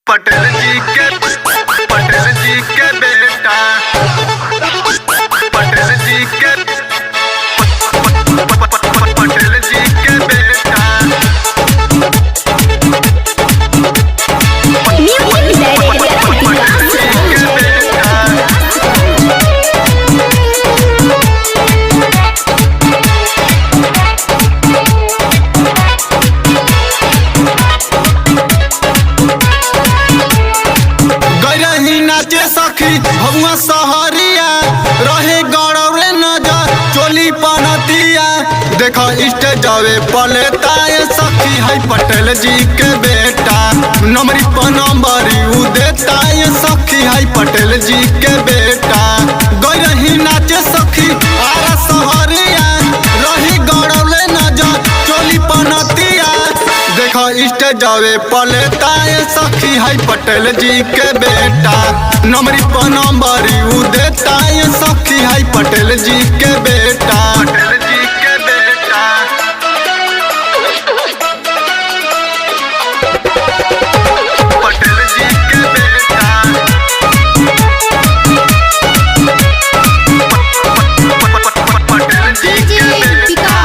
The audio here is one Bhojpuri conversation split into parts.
पटेल जी के बेटा पटेल जी के पटेल जी के बेटा भगवा सहरिया रहे गौरवे नजर चोली पनतिया देखो स्टेज जावे पलेता सखी है पटेल जी के बेटा नंबरी पर नंबरी उ देता सखी है पटेल जी के बेटा गई रही नाचे सखी आरा सहरिया रही गौरवे नजर चोली पनतिया देखो स्टेज जावे पलेता सखी है पटेल जी के बेटा नंबरी पर नंबरी उ देता सखी है पटेल जी के बेटा पटेल जी के बेटा पटेल जी के बेटा पटेल जी के बेटा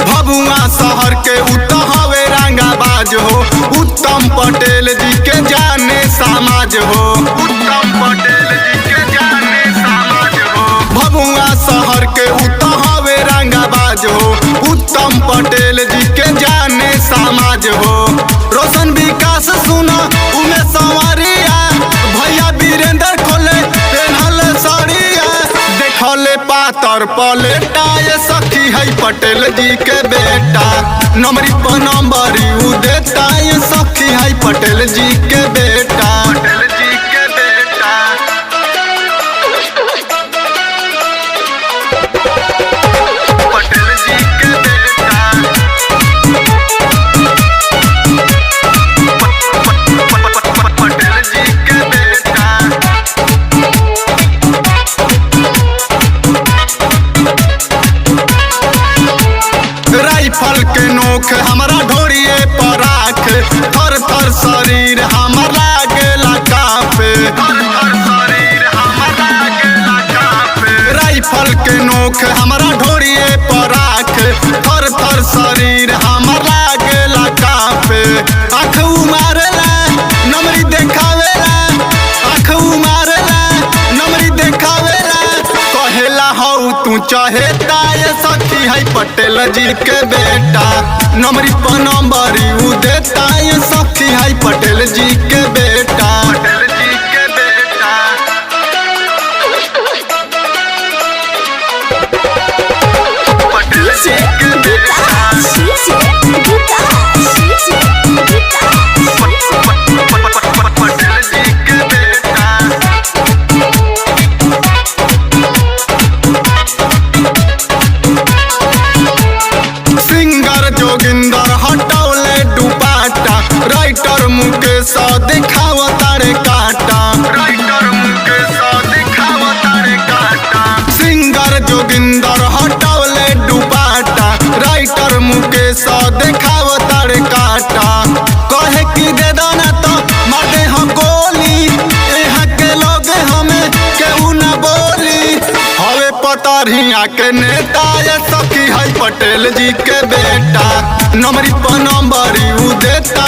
भभुआ शहर के उतहवे रंगाबाज हो उत्तम पटेल जी के जाने समाज हो उत्तम पटेल जी के जाने समाज हो भभुआ शहर के उतहवे रंगाबाज हो उत्तम पटेल जी के जाने समाज हो रोशन विकास सुना उमे संवरिया भैया वीरेंद्र खोले पेनहल साड़िया देखले पातर पलेटा सखी है पटेल जी के बेटा नंबरी पर नंबरी उ देता सखी है पटेल जी के बेटा पटेल जी के बेटा पटेल जी के बेटा पटेल जी के बेटा राइफल के नोक हमारा ढोरिए पर आख थर थर शरीर हमारा गेला कापे राइफल के नोक हमारा ढोरिए पर आख थर थर शरीर हमारा गेला कापे आँख उमारेला नमरी देखावेला आँख उमारेला नमरी देखावेला कहेला हऊ तू चाहेता सखी है पटेल जी के बेटा नंबरी पर नंबरी उ देता सखी है पटेल जी के बेटा पटेल जी के बेटा पटेल जी के बेटा पटेल जी के बेटा जोगिंदर हटौले दुपाटा राइटर मुकेश दिखाव तारे काटा राइटर मुकेश दिखाव तारे काटा सिंगर जोगिंदर हटौले दुपाटा राइटर मुकेश दिखाव तारे काटा कहे कि दे दाना तो मार दे हम गोली यहाँ के लोग हमें केहू न बोली हवे पतरिया के नेता सखी है पटेल जी के बेटा नंबरी पर नंबरी उ देता